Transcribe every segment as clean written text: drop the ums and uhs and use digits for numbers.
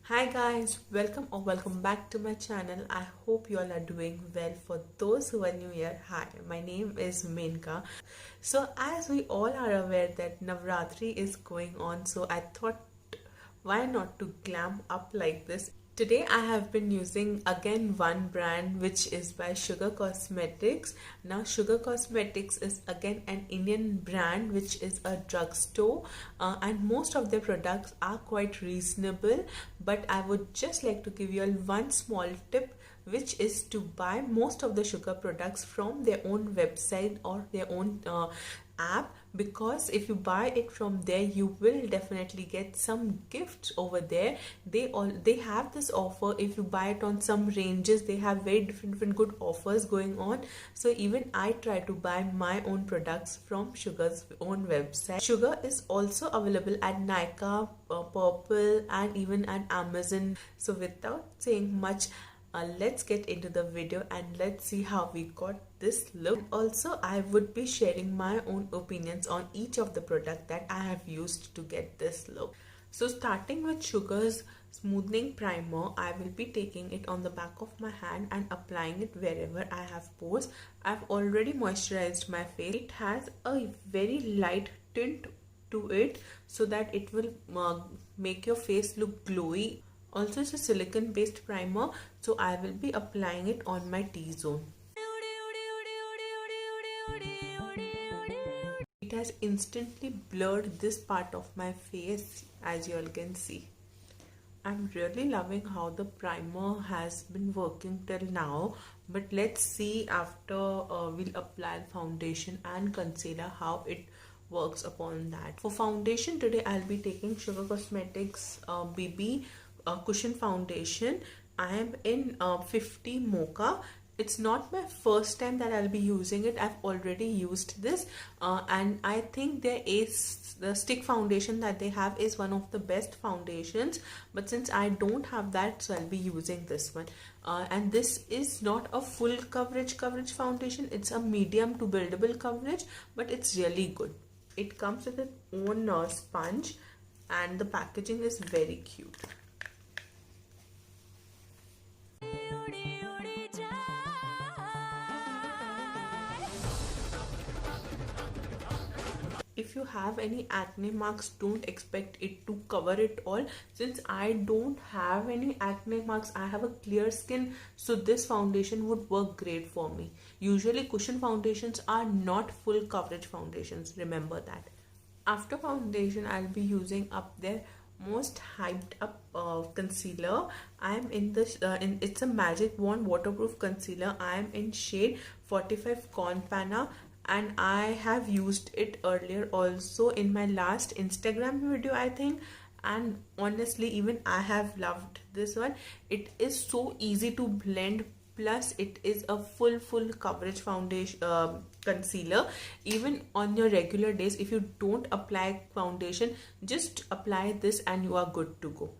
Hi guys, welcome back to my channel. I hope you all are doing well. For those who are new here, hi, my name is Menka. So as we all are aware that Navratri is going on, so I thought why not to glam up like this. Today I have been using again one brand which is by Sugar Cosmetics. Now Sugar Cosmetics is again an Indian brand which is a drugstore, and most of their products are quite reasonable, but I would just like to give you all one small tip, which is to buy most of the sugar products from their own website or their own app, because if you buy it from there you will definitely get some gifts over there. They have this offer. If you buy it on some ranges, they have very different good offers going on. So even I try to buy my own products from Sugar's own website. Sugar is also available at Nykaa, Purple, and even at Amazon. So without saying much, let's get into the video and let's see how we got this look. Also, I would be sharing my own opinions on each of the product that I have used to get this look. So starting with Sugar's smoothing primer, I will be taking it on the back of my hand and applying it wherever I have pores. I've already moisturized my face. It has a very light tint to it so that it will make your face look glowy. Also, it's a silicone based primer, so I will be applying it on my T-zone. It has instantly blurred this part of my face, as you all can see. I'm really loving how the primer has been working till now, but let's see after we'll apply foundation and concealer how it works upon that. For foundation today, I'll be taking Sugar Cosmetics BB Cushion Foundation. I am in 50 Mocha. It's not my first time that I'll be using it. I've already used this, and I think there is the stick foundation that they have is one of the best foundations, but since I don't have that, so I'll be using this one. And this is not a full coverage foundation. It's a medium to buildable coverage, but it's really good. It comes with its own sponge, and the packaging is very cute. If you have any acne marks, don't expect it to cover it all. Since I don't have any acne marks, I have a clear skin, so this foundation would work great for me. Usually cushion foundations are not full coverage foundations, remember that. After foundation, I'll be using up their most hyped up concealer. I'm in this it's a Magic Wand waterproof concealer. I'm in shade 45 Corn Panna, and I have used it earlier also in my last Instagram video, I think, and honestly even I have loved this one. It is so easy to blend, plus it is a full coverage foundation concealer. Even on your regular days, if you don't apply foundation, just apply this and you are good to go.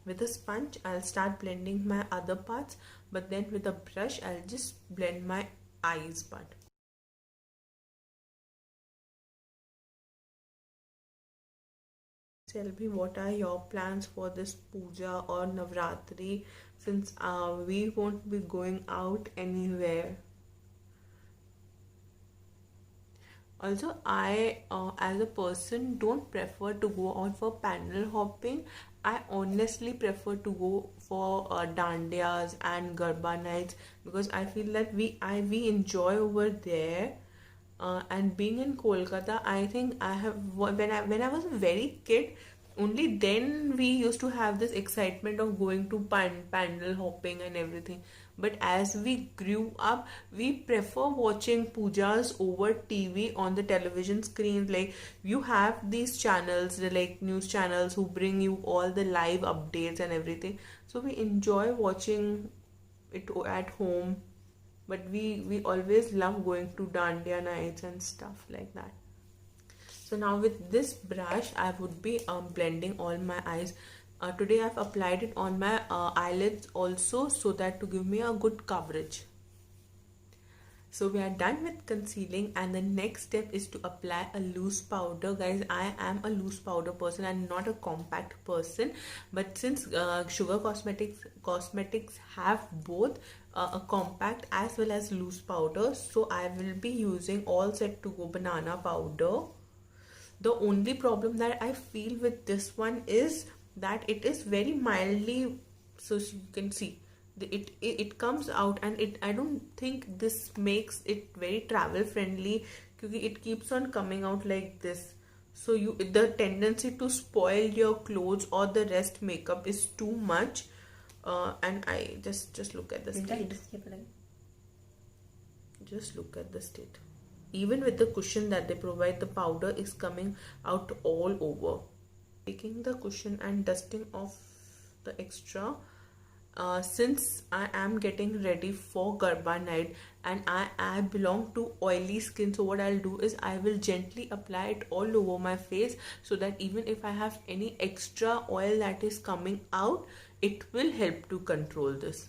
With a sponge, I'll start blending my other parts, but then with a brush, I'll just blend my eyes part. Tell me, what are your plans for this puja or Navratri, since we won't be going out anywhere. Also, I as a person don't prefer to go out for panel hopping. I honestly prefer to go for dandiyas and garba nights, because I feel that we enjoy over there. And being in Kolkata, I think I have when I was a very kid, only then we used to have this excitement of going to panel hopping and everything. But as we grew up, we prefer watching pujas over TV on the television screens. Like, you have these channels, the like news channels, who bring you all the live updates and everything. So we enjoy watching it at home. But we always love going to dandiya nights and stuff like that. So now with this brush, I would be blending all my eyes. Today I've applied it on my eyelids also, so that to give me a good coverage. So we are done with concealing, and the next step is to apply a loose powder. Guys, I am a loose powder person and not a compact person, but since Sugar Cosmetics have both a compact as well as loose powder, so I will be using All Set to Go banana powder. The only problem that I feel with this one is that it is very mildly, so you can see it comes out, and I don't think this makes it very travel friendly, because it keeps on coming out like this. So the tendency to spoil your clothes or the rest makeup is too much. And I just look at the state. Just look at the state. Even with the cushion that they provide, the powder is coming out all over. Taking the cushion and dusting off the extra. Since I am getting ready for Garba night, and I belong to oily skin, so what I'll do is I will gently apply it all over my face, so that even if I have any extra oil that is coming out, it will help to control this.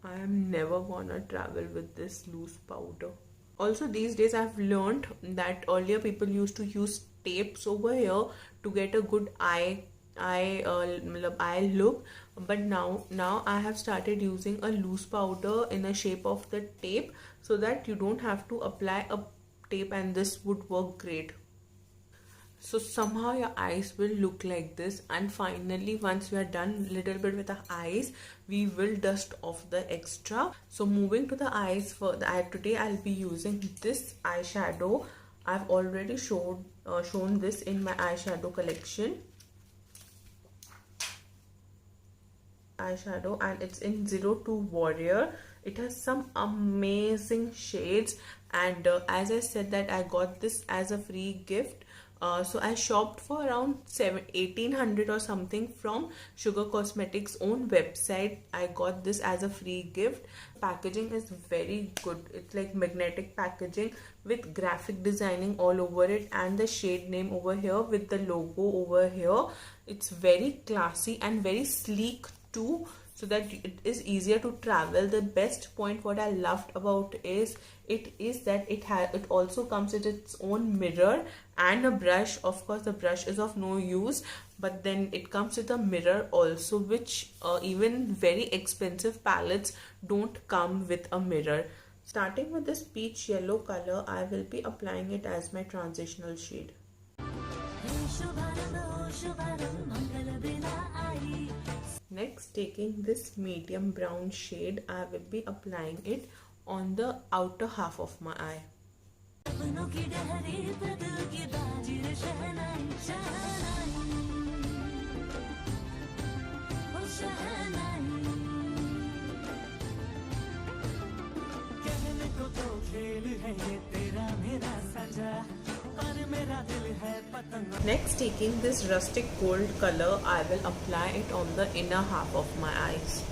I am never gonna travel with this loose powder. Also, these days I've learned that earlier people used to use tapes over here to get a good eye look, but now I have started using a loose powder in the shape of the tape, so that you don't have to apply a tape, and this would work great. So somehow your eyes will look like this, and finally once we are done little bit with the eyes, we will dust off the extra. So moving to the eyes, for the eye today I'll be using this eyeshadow. I've already shown this in my eyeshadow collection. Eyeshadow, and it's in 02 Warrior. It has some amazing shades, and as I said that I got this as a free gift. So I shopped for around 1800 or something from Sugar Cosmetics own website. I got this as a free gift. Packaging is very good. It's like magnetic packaging with graphic designing all over it, and the shade name over here with the logo over here. It's very classy and very sleek too, so that it is easier to travel. The best point what I loved about is that it also comes with its own mirror and a brush. Of course the brush is of no use, but then it comes with a mirror also, which even very expensive palettes don't come with a mirror. Starting with this peach yellow color, I will be applying it as my transitional shade. Next, taking this medium brown shade, I will be applying it on the outer half of my eye. Next, taking this rustic gold color, I will apply it on the inner half of my eyes.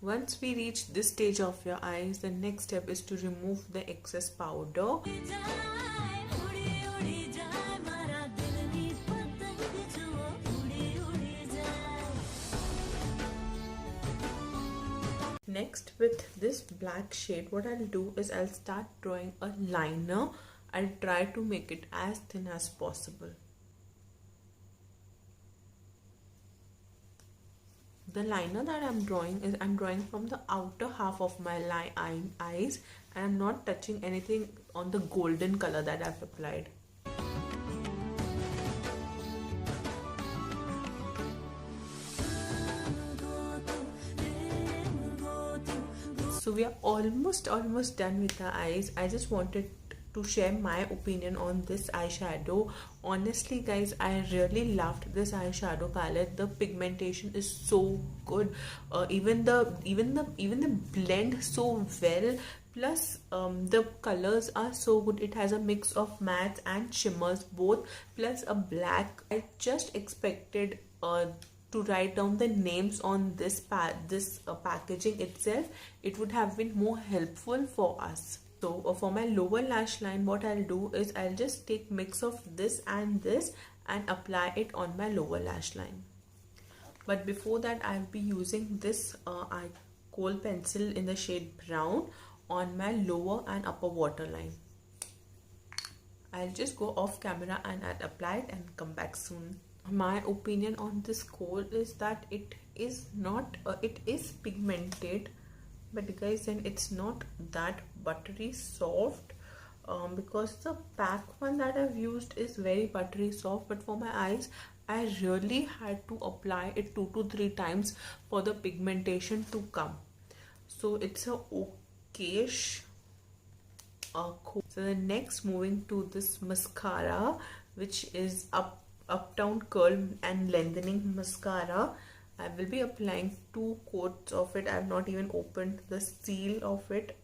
Once we reach this stage of your eyes, the next step is to remove the excess powder. Next, with this black shade, what I'll do is I'll start drawing a liner. I'll try to make it as thin as possible. The liner that I'm drawing from the outer half of my eyes, and I'm not touching anything on the golden color that I've applied. So we are almost done with the eyes. I just wanted to share my opinion on this eyeshadow. Honestly guys, I really loved this eyeshadow palette. The pigmentation is so good. Even the blend so well. Plus the colors are so good. It has a mix of mattes and shimmers both, plus a black. I just expected to write down the names on this packaging itself. It would have been more helpful for us. So for my lower lash line, what I'll do is I'll just take mix of this and apply it on my lower lash line. But before that, I'll be using this kohl pencil in the shade brown on my lower and upper waterline. I'll just go off camera and I'll apply it and come back soon. My opinion on this kohl is that it is not, it is pigmented, but guys, then it's not that buttery soft, because the pack one that I've used is very buttery soft, but for my eyes, I really had to apply it 2 to 3 times for the pigmentation to come. So it's a okayish kohl. So the next, moving to this mascara, which is Uptown Curl and Lengthening Mascara. I will be applying 2 coats of it. I have not even opened the seal of it.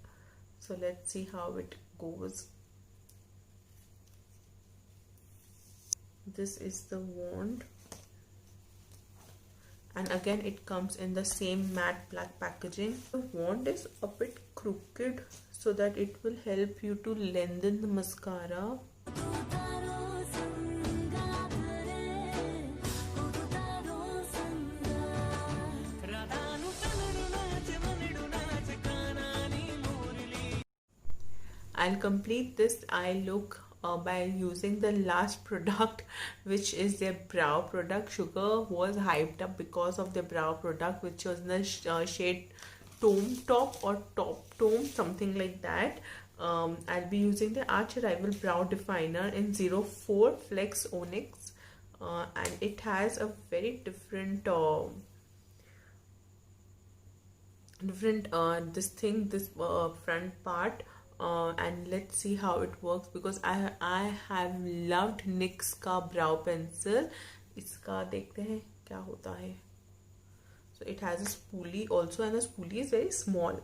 So let's see how it goes. This is the wand. And again, it comes in the same matte black packaging. The wand is a bit crooked so that it will help you to lengthen the mascara. I'll complete this eye look by using the last product, which is their brow product. Sugar was hyped up because of their brow product, which was in the shade Tome Top or Top Tome, something like that. I'll be using the Arch Rival Brow Definer in 04 Flex Onyx, and it has a very different this front part. And let's see how it works, because I have loved NYX का brow pencil. इसका देखते हैं क्या होता है. So it has a spoolie also, and the spoolie is very small.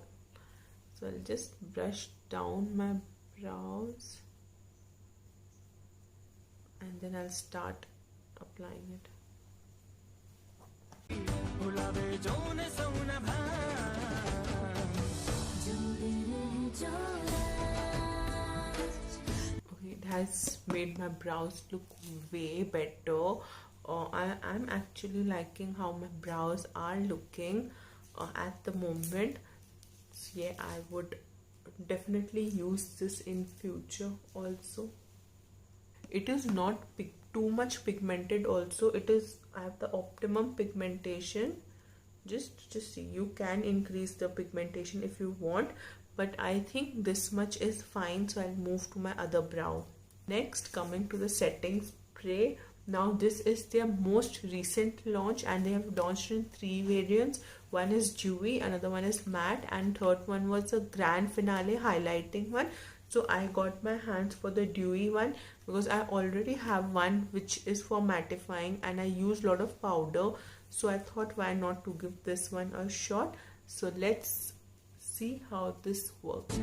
So I'll just brush down my brows and then I'll start applying it. It has made my brows look way better. I'm actually liking how my brows are looking at the moment. So yeah, I would definitely use this in future also. It is not too much pigmented also. I have the optimum pigmentation. Just see, you can increase the pigmentation if you want, but I think this much is fine. So I'll move to my other brow. Next, coming to the setting spray. Now this is their most recent launch, and they have launched in 3 variants. One is dewy, another one is matte, and third one was a grand finale highlighting one. So I got my hands for the dewy one because I already have one which is for mattifying, and I use a lot of powder. So I thought, why not to give this one a shot. So let's see how this works.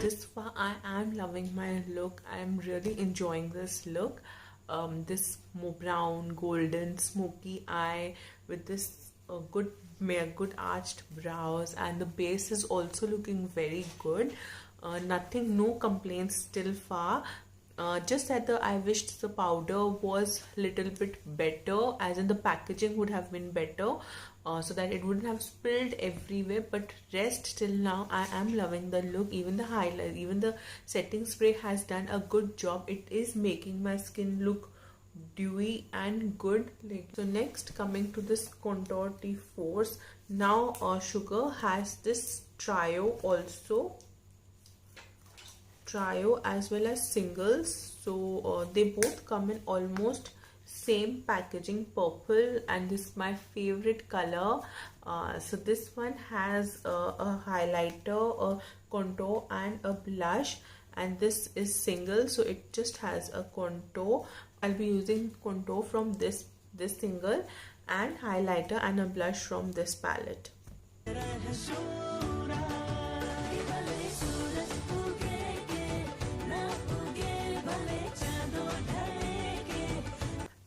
This far, I am loving my look. I am really enjoying this look. This more brown, golden, smoky eye with this good arched brows, and the base is also looking very good. No complaints till far. Just that I wished the powder was little bit better, as in the packaging would have been better, so that it wouldn't have spilled everywhere. But rest till now, I am loving the look. Even the highlight, even the setting spray has done a good job. It is making my skin look dewy and good. So next, coming to this Contour T-Force. Now Sugar has this trio also. Trio as well as singles. So they both come in almost same packaging, purple, and this is my favorite color. So this one has a highlighter, a contour, and a blush, and this is single, so it just has a contour. I'll be using contour from this this single, and highlighter and a blush from this palette.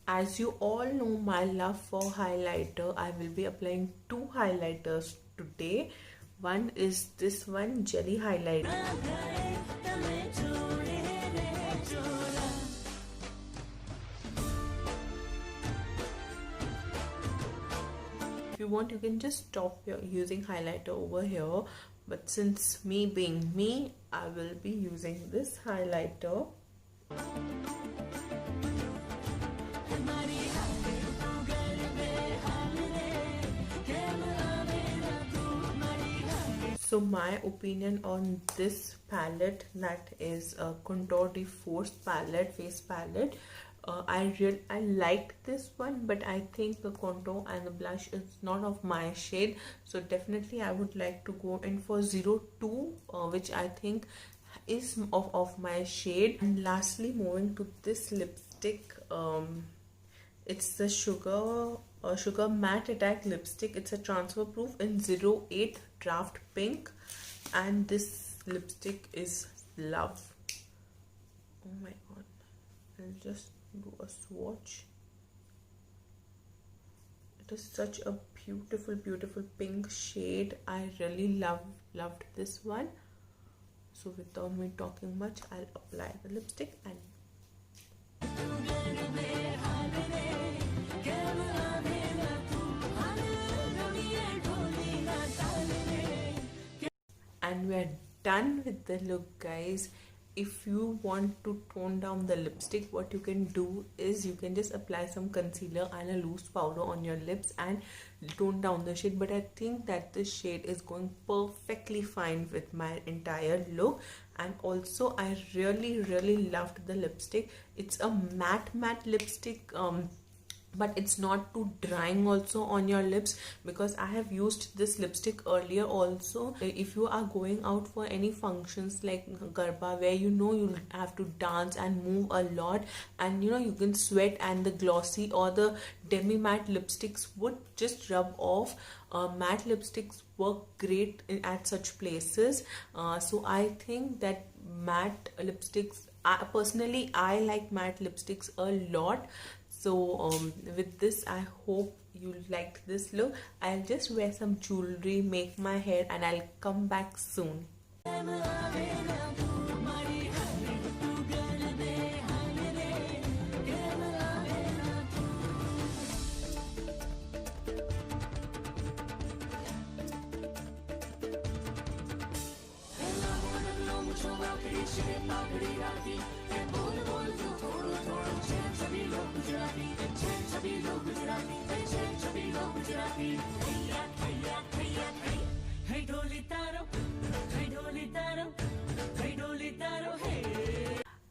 As you all know my love for highlighter, I will be applying two highlighters today. One is this one, Jelly highlighter. If you want, you can just stop using highlighter over here, but since me being me, I will be using this highlighter. So my opinion on this palette, that is a Contour de Force palette, face palette. I liked this one, but I think the contour and the blush is not of my shade. So definitely I would like to go in for 02, which I think is of my shade. And lastly, moving to this lipstick, it's the Sugar Matte Attack lipstick. It's a transfer proof in 08 Draft Pink, and this lipstick is love. Oh my god, I'll just do a swatch. It is such a beautiful pink shade. I really loved this one. So without me talking much, I'll apply the lipstick and we are done with the look, guys. If you want to tone down the lipstick, what you can do is you can just apply some concealer and a loose powder on your lips and tone down the shade. But I think that this shade is going perfectly fine with my entire look. And also I really loved the lipstick. It's a matte lipstick, but it's not too drying also on your lips, because I have used this lipstick earlier also. If you are going out for any functions like Garba, where you have to dance and move a lot, and you can sweat, and the glossy or the demi matte lipsticks would just rub off. Matte lipsticks work great at such places. So I think that matte lipsticks, personally I like matte lipsticks a lot. So with this, I hope you liked this look. I'll just wear some jewelry, make my hair, and I'll come back soon.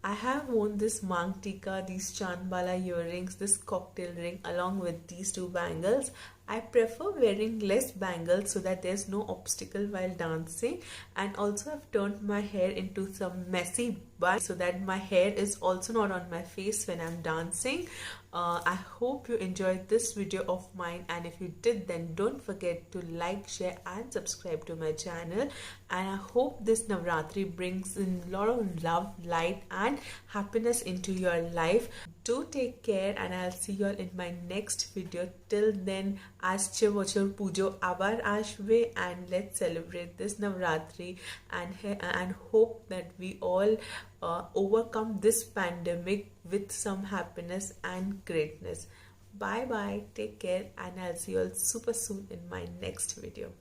I have worn this Mang Tika, these Chandbala earrings, this cocktail ring along with these two bangles. I prefer wearing less bangles so that there's no obstacle while dancing, and also I've turned my hair into some messy bun so that my hair is also not on my face when I'm dancing. I hope you enjoyed this video of mine, and if you did, then don't forget to like, share and subscribe to my channel. And I hope this Navratri brings in a lot of love, light and happiness into your life. Do take care, and I'll see you all in my next video. Till then, Asche Bochor Pujo Abar Ashbe, and let's celebrate this Navratri and hope that we all overcome this pandemic with some happiness and greatness. Bye bye, take care, and I'll see you all super soon in my next video.